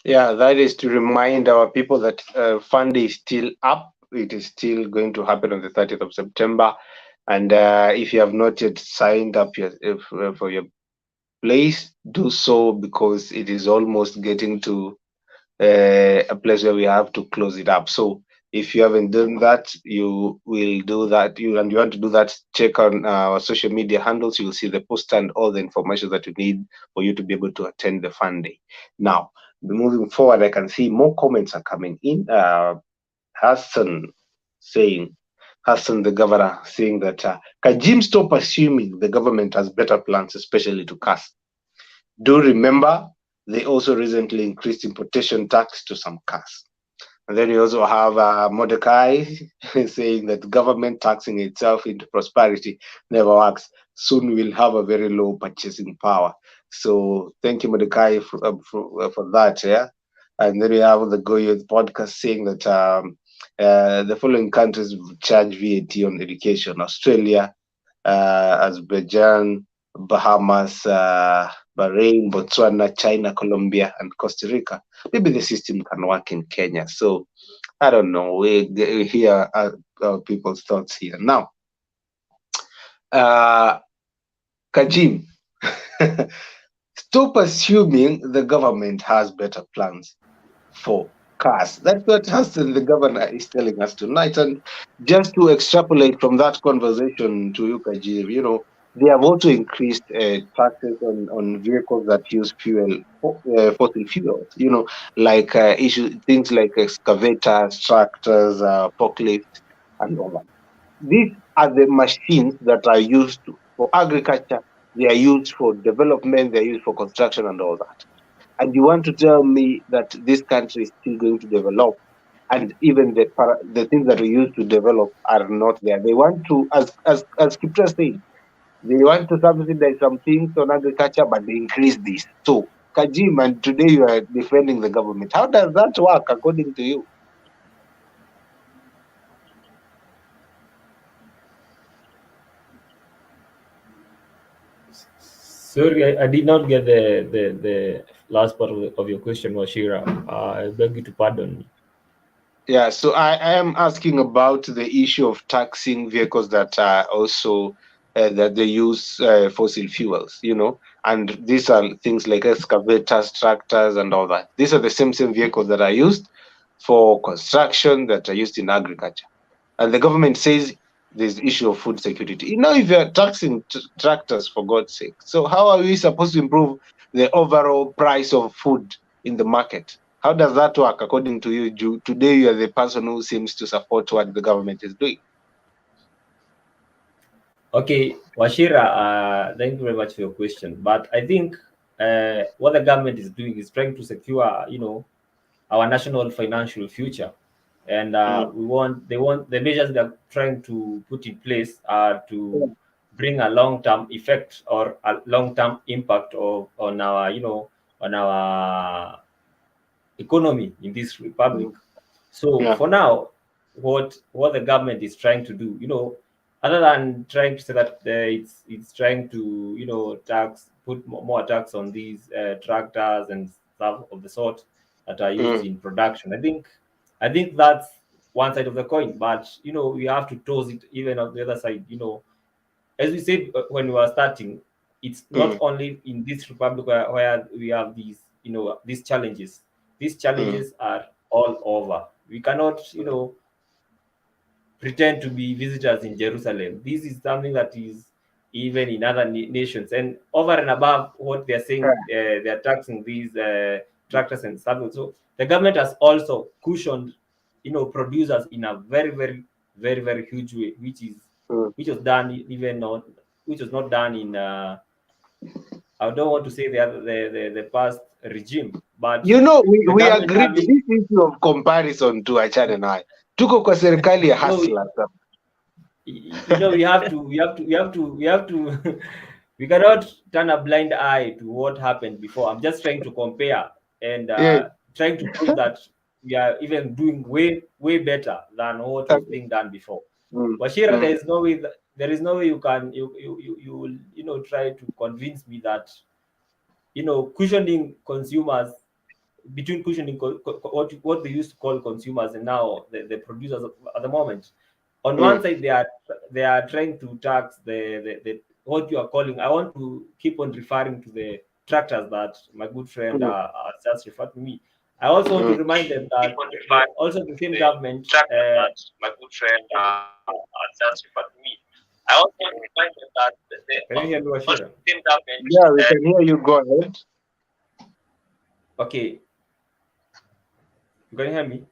Yeah, that is to remind our people that Fun Day is still up. It is still going to happen on the 30th of September. And if you have not yet signed up for your place, do so, because it is almost getting to a place where we have to close it up. So if you haven't done that, you will do that. You want to do that, check on our social media handles. You will see the post and all the information that you need for you to be able to attend the Fun Day. Now, moving forward, I can see more comments are coming in. Hassan, the governor, saying that Kajim, stop assuming the government has better plans, especially to cars. Do remember, they also recently increased importation tax to some cars. And then you also have Mordecai saying that government taxing itself into prosperity never works. Soon we'll have a very low purchasing power. So thank you, Mordecai, for that. Yeah. And then we have the Go Youth podcast saying that the following countries charge VAT on education: Australia, Azerbaijan, Bahamas, Bahrain, Botswana, China, Colombia, and Costa Rica. Maybe the system can work in Kenya. So I don't know. We hear people's thoughts here. Now, Kajim, stop assuming the government has better plans for cars. That's what Hassan, the governor, is telling us tonight. And just to extrapolate from that conversation to you, Kajim, you know, they have also increased taxes on vehicles that use fossil fuels, you know, like things like excavators, tractors, forklifts, and all that. These are the machines that are used for agriculture. They are used for development. They are used for construction and all that. And you want to tell me that this country is still going to develop, and even the things that we used to develop are not there. They want to, as Kipra said, they want to subsidize some things on agriculture, but they increase this. So, Kajim, and today you are defending the government. How does that work according to you? Sorry, I did not get the last part of your question, Washira. I beg you to pardon me. Yeah, so I am asking about the issue of taxing vehicles that are also that they use fossil fuels, you know, and these are things like excavators, tractors, and all that. These are the same vehicles that are used for construction, that are used in agriculture, and the government says there's issue of food security. You know, if you're taxing tractors, for God's sake, so how are we supposed to improve the overall price of food in the market? How does that work according to you? Today, you are the person who seems to support what the government is doing. Okay, Washira, thank you very much for your question. But I think what the government is doing is trying to secure, you know, our national financial future. and they want the measures they're trying to put in place are to bring a long-term effect or a long-term impact on our on our economy in this republic. So Yeah. for now, what the government is trying to do, other than trying to say that it's trying to put more tax on these tractors and stuff of the sort that are used in production. I think that's one side of the coin, but we have to toss it even on the other side. As we said when we were starting, it's not only in this republic where we have these challenges. These challenges are all over. We cannot pretend to be visitors in Jerusalem. This is something that is even in other nations, and over and above what they're saying, they're taxing these tractors and stuff. So the government has also cushioned producers in a very very very very huge way, which was done even not which was not done in I don't want to say the past regime, but the We government agreed having this issue of comparison to achane nayo. Tuko kwa serikali ya hustler. we have to we cannot turn a blind eye to what happened before. I'm just trying to compare and trying to prove that we are even doing way better than what was being done before. Washira, there is no way you can you will try to convince me that cushioning consumers between cushioning what they used to call consumers and now the producers at the moment. On one side, they are trying to tax the what you are calling. I want to keep on referring to the tractors that my good friend just referred to me. I also want to remind them that also the same government. My good friend just referred to me. I also want to remind them that Can you hear me, Washira? same government. Yeah, we can hear you. Go ahead. Okay. You can hear me?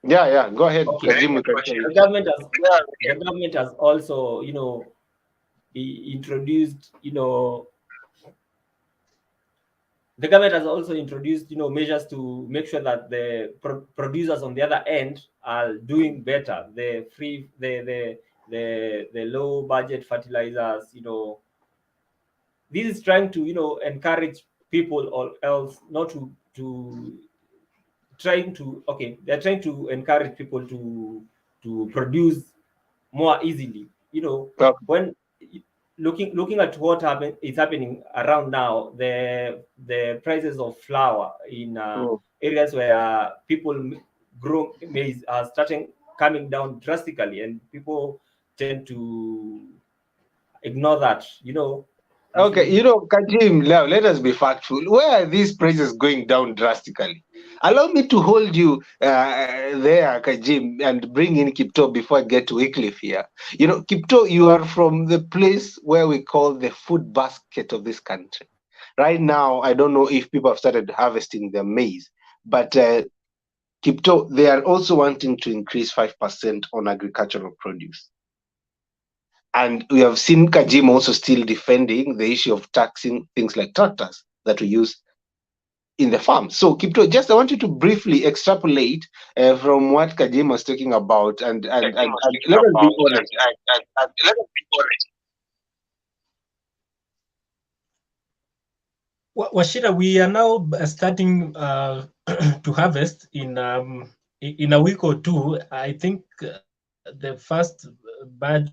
Yeah, go ahead. Okay. The government has also, introduced, the government has also introduced, measures to make sure that the producers on the other end are doing better. The free, the low budget fertilizers, this is trying to, encourage people or else not to trying to they're trying to encourage people to produce more easily. When looking at what is happening around now, the prices of flour in areas where people grow maize are starting coming down drastically, and people tend to ignore that. Okay, Kajim, now let us be factful. Where are these prices going down drastically? Allow me to hold you there, Kajim, and bring in Kipto before I get to Wycliffe here. Kipto, you are from the place where we call the food basket of this country. Right now, I don't know if people have started harvesting their maize, but Kipto, they are also wanting to increase 5% on agricultural produce. And we have seen Kajim also still defending the issue of taxing things like tractors that we use in the farm. So, Kipto, just I want you to briefly extrapolate from what Kajim was talking about, and let us be honest. Washira, we are now starting to harvest in a week or two. I think the first batch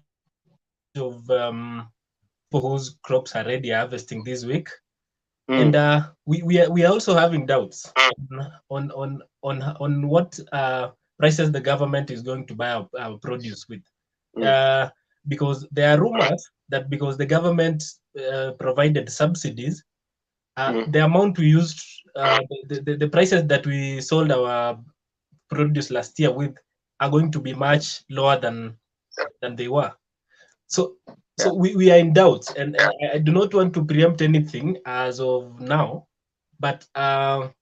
of for whose crops are ready harvesting this week, and we are also having doubts on what prices the government is going to buy our produce with, because there are rumors that because the government provided subsidies, the amount we used, the prices that we sold our produce last year with are going to be much lower than they were. So we are in doubt, and I do not want to preempt anything as of now, but I'm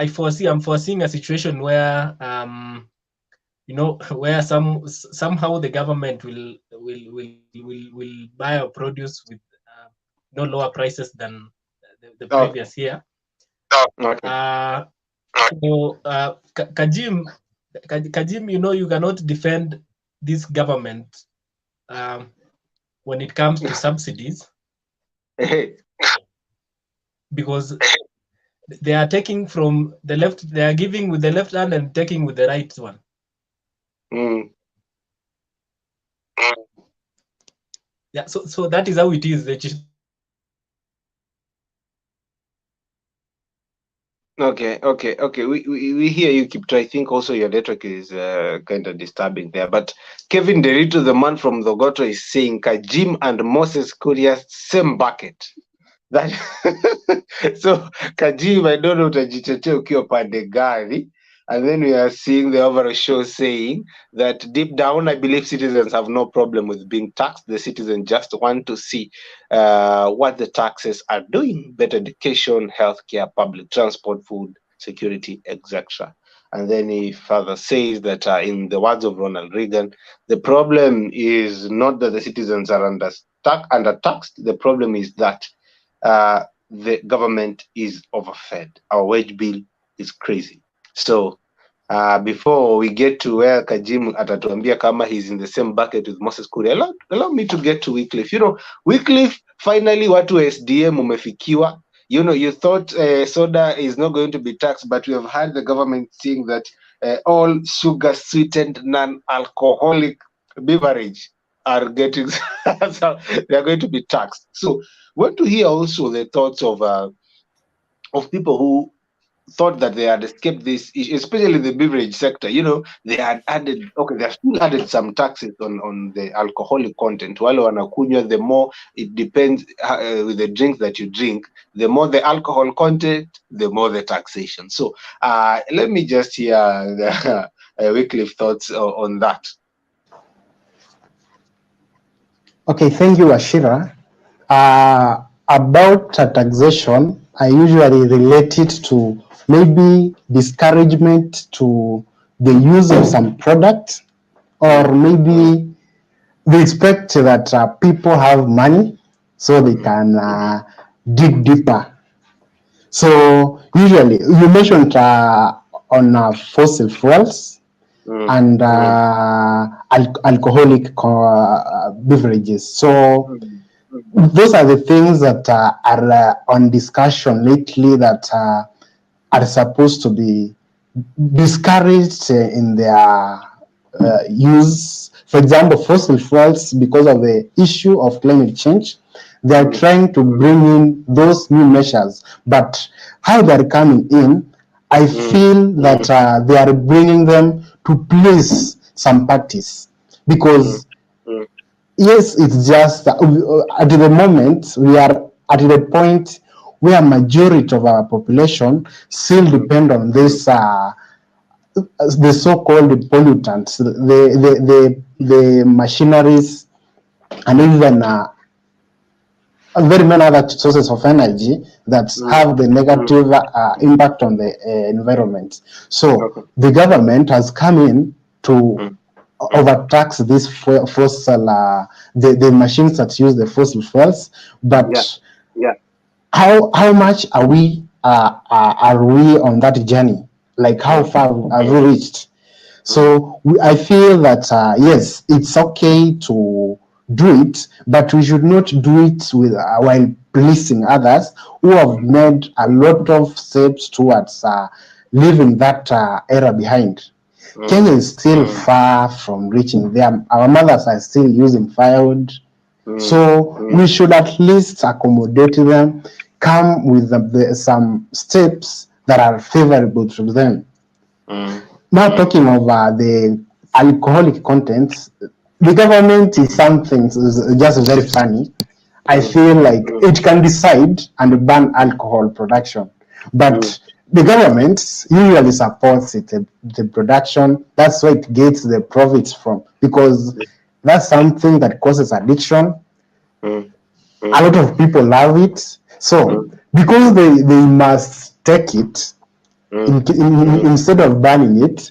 foreseeing a situation where where somehow the government will buy our produce with no lower prices than the previous year. Okay. So Kajim, Kajim, you cannot defend this government when it comes to subsidies, because they are taking from the left, they are giving with the left hand and taking with the right one. Yeah, so that is how it is. Okay. We hear you, Kipto. I think also your network is kind of disturbing there. But Kevin Derito, the man from Thogoto, is saying Kajim and Moses Kuria, same bucket. That so Kajim, I don't know utajitetea ukiwa pande gani. And then we are seeing the overall show saying that deep down, I believe citizens have no problem with being taxed. The citizens just want to see what the taxes are doing: better education, healthcare, public transport, food security, etc. And then he further says that, in the words of Ronald Reagan, the problem is not that the citizens are undertaxed. The problem is that the government is overfed. Our wage bill is crazy. So before we get to where Kajim atatuambia kama he's in the same bucket with Moses Kuria, allow me to get to Wycliffe. Wycliffe, finally watu wa SDM umefikiwa. You thought soda is not going to be taxed, but we have had the government saying that all sugar sweetened non-alcoholic beverage are getting so they are going to be taxed. So want to hear also the thoughts of people who thought that they had escaped this issue, especially the beverage sector. They had added, they have still added some taxes on the alcoholic content. Wale wanakunywa, the more it depends with the drinks that you drink, the more the alcohol content, the more the taxation. So let me just hear the Wycliffe thoughts on that. Okay, thank you, Ashira. About taxation, I usually relate it to maybe discouragement to the use of some product, or maybe they expect that people have money so they can dig deeper. So usually, you mentioned on fossil fuels and alcoholic beverages. So those are the things that are on discussion lately that are supposed to be discouraged in their use. For example, fossil fuels, because of the issue of climate change, they are trying to bring in those new measures. But how they are coming in, I feel that they are bringing them to please some parties, because yes, it's just at the moment we are at the point where majority of our population still depend on this the so-called pollutants, the machineries, and even very many other sources of energy that have the negative impact on the environment. So the government has come in to overtax this fossil, the machines that use the fossil fuels. But how much are we on that journey? Like, how far have we reached? So I feel that yes, it's okay to do it, but we should not do it with while pleasing others who have made a lot of steps towards leaving that era behind. Kenya is still far from reaching there. Our mothers are still using firewood. So we should at least accommodate them, come with some steps that are favorable to them. Now talking about the alcoholic contents, the government is something just very funny. I feel like it can decide and ban alcohol production, but the government usually supports it, the production. That's where it gets the profits from, because that's something that causes addiction. A lot of people love it. So because they must take it, instead of banning it,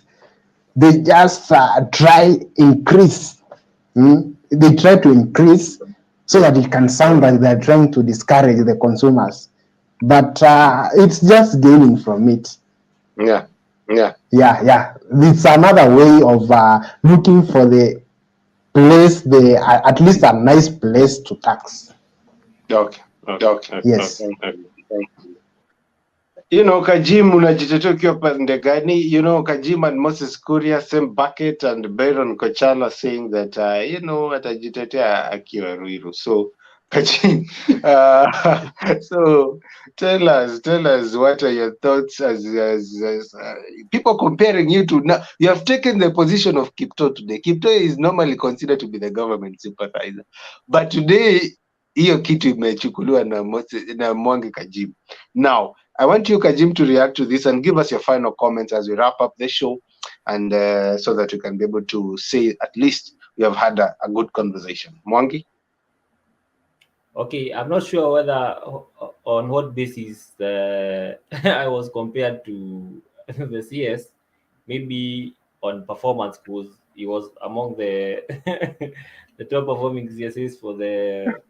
they just try increase. They try to increase so that it can sound like they're trying to discourage the consumers. But it's just gaining from it. Yeah. Yeah. It's another way of looking for the place, at least a nice place to tax. Okay. Yes. You know, Kajim unajitetea ukiwa pande gani? You know, Kajim and Moses Kuria, same bucket, and Byron Kochala saying that, you know, atajitetea akiwa Ruiru. So, Kajim, so tell us, what are your thoughts as people comparing you to now? You have taken the position of Kipto today. Kipto is normally considered to be the government sympathizer, but today hiyo kitu imechukuliwa na Mwangi Kajim. Now, I want you, Kajim, to react to this and give us your final comments as we wrap up the show, and so that we can be able to say at least we have had a good conversation. Mwangi? Okay, I'm not sure whether on what basis I was compared to the CS. Maybe on performance, because he was among the the top performing CSs for the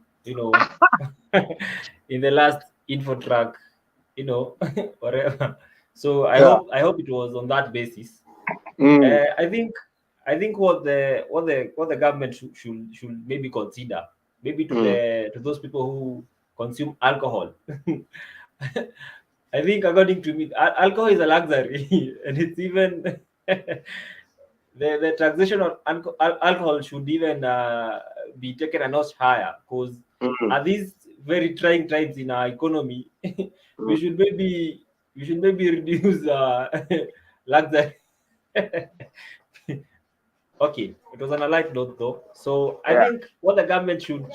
in the last info track, whatever. So I hope it was on that basis. I think what the government should maybe consider, maybe to those people who consume alcohol. I think according to me, alcohol is a luxury, and it's even the taxation of alcohol should even be taken a notch higher, because at these very trying times in our economy, we should maybe reduce luxury. Okay, it was on a light note though. So I think what the government should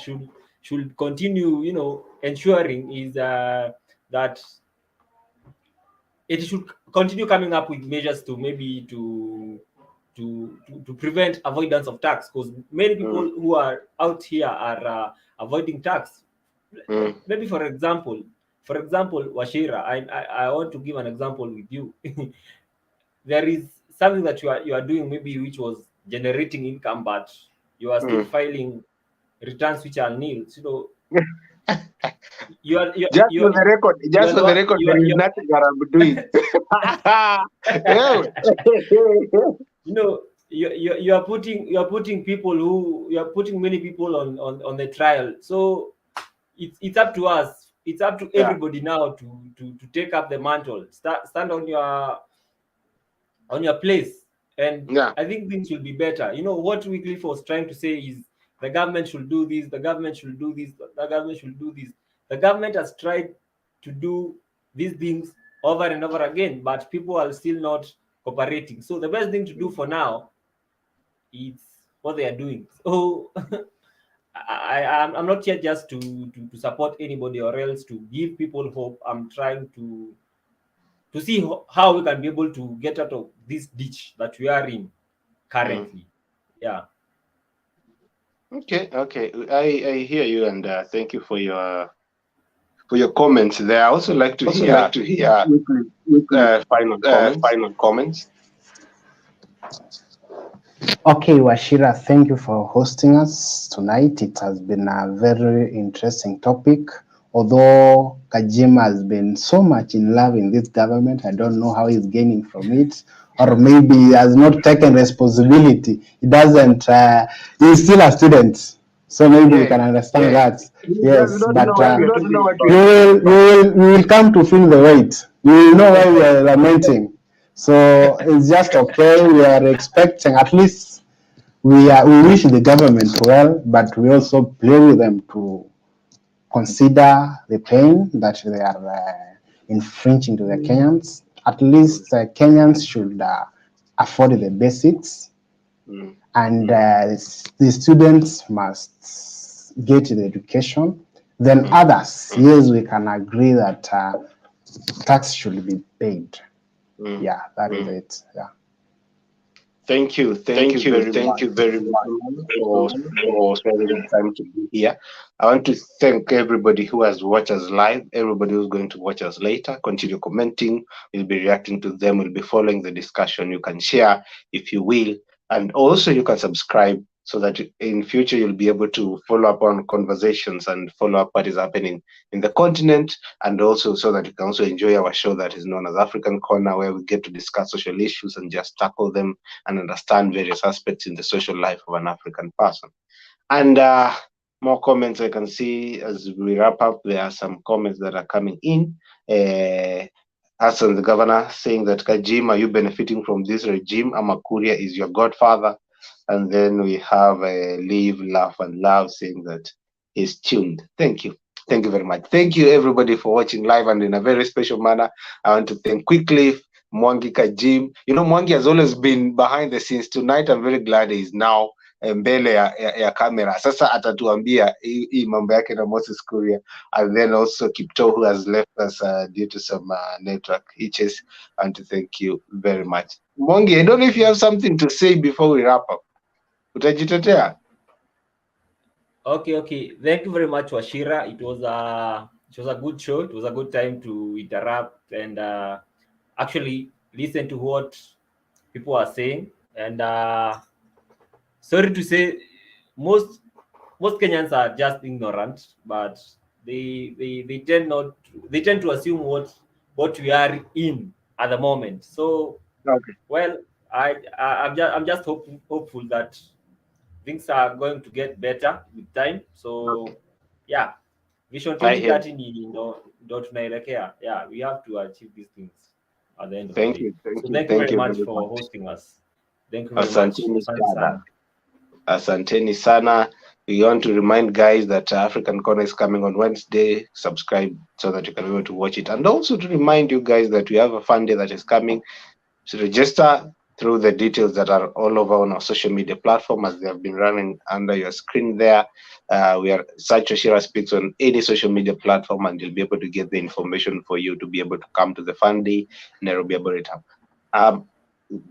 continue, ensuring is that it should continue coming up with measures to maybe to prevent avoidance of tax, because many people who are out here are avoiding tax. Maybe for example, Washira, I want to give an example with you. There is something that you are doing, maybe which was generating income, but you are still filing returns which are nil. So Just for the record, there is nothing that I'm doing. You are putting people you are putting many people on the trial. So it's up to us. It's up to everybody now to take up the mantle. Stand on your place, and I think things will be better. What Wycliffe was trying to say is the government should do this, the government should do this, the government should do this. The government has tried to do these things over and over again, but people are still not cooperating. So the best thing to do for now is what they are doing. So I'm not here just to support anybody or else to give people hope. I'm trying to see how we can be able to get out of this ditch that we are in currently. Yeah. Okay. I hear you, and thank you for your comments there. I also like to hear final comments. Okay, Washira, thank you for hosting us tonight. It has been a very interesting topic. Although Kajima has been so much in love in this government, I don't know how he's gaining from it, or maybe he has not taken responsibility. He doesn't, he's still a student. So maybe we can understand that. Yes, but we will come to feel the weight. We will know why we are lamenting. So it's just okay. We are expecting, at least we wish the government well, but we also play with them to consider the pain that they are infringing to the Kenyans. At least Kenyans should afford the basics, and the students must get the education. Then others, yes, we can agree that tax should be paid. Yeah, that is it. Yeah. Thank you very much for spending the time to be here. I want to thank everybody who has watched us live, everybody who's going to watch us later. Continue commenting. We'll be reacting to them. We'll be following the discussion. You can share if you will. And also you can subscribe so that in future you'll be able to follow up on conversations and follow up what is happening in the continent, and also so that you can also enjoy our show that is known as African Corner, where we get to discuss social issues and just tackle them and understand various aspects in the social life of an African person. And more comments I can see as we wrap up. There are some comments that are coming in. Hassan, the governor, saying that Kajim, are you benefiting from this regime? Amakuria is your godfather. And then we have Live, Laugh, and Love saying that he's tuned. Thank you. Thank you very much. Thank you, everybody, for watching live. And in a very special manner, I want to thank quickly Mwangi Kajim. You know, Mwangi has always been behind the scenes. Tonight, I'm very glad he's now mbele ya kamera. Sasa atatuambia hii mambo yake na Moses Kuria. And then also Kipto, who has left us due to some network hitches. I want to thank you very much. Mwangi, I don't know if you have something to say before we wrap up. Utajitetea? Okay. Thank you very much, Washira. It was a good show. It was a good time to interrupt and actually listen to what people are saying. And sorry to say, most Kenyans are just ignorant, but they tend to assume what we are in at the moment. So Okay. well, I'm just hopeful that things are going to get better with time. So yeah, Vision 2030 ndo tunaelekea. Yeah, we have to achieve these things at the end of the day. Thank you very much for hosting us. Thank you very much. Asanteni sana. We want to remind guys that African Corner is coming on Wednesday. Subscribe so that you can be able to watch it. And also to remind you guys that we have a fun day that is coming. So register through the details that are all over on our social media platform, as they have been running under your screen there. We are Search Oshira Speaks on any social media platform, and you'll be able to get the information for you to be able to come to the fun day, Nairobi Arboretum.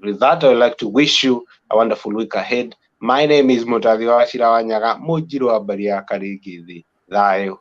With that, I would like to wish you a wonderful week ahead. My name is Mutathi Washira Wanyaga, Mujiro wa Baria Karigithi. Thayo.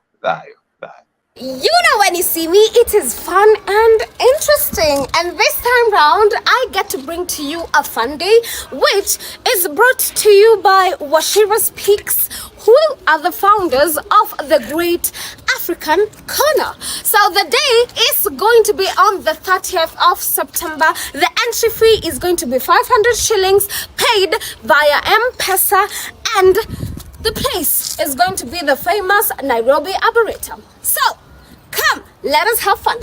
You know, when you see me, it is fun and interesting. And this time round, I get to bring to you a fun day, which is brought to you by Washira Speaks, who are the founders of the Great African Corner. So the day is going to be on the 30th of September. The entry fee is going to be 500 shillings paid via M-Pesa, and the place is going to be the famous Nairobi Arboretum. So, come, let us have fun.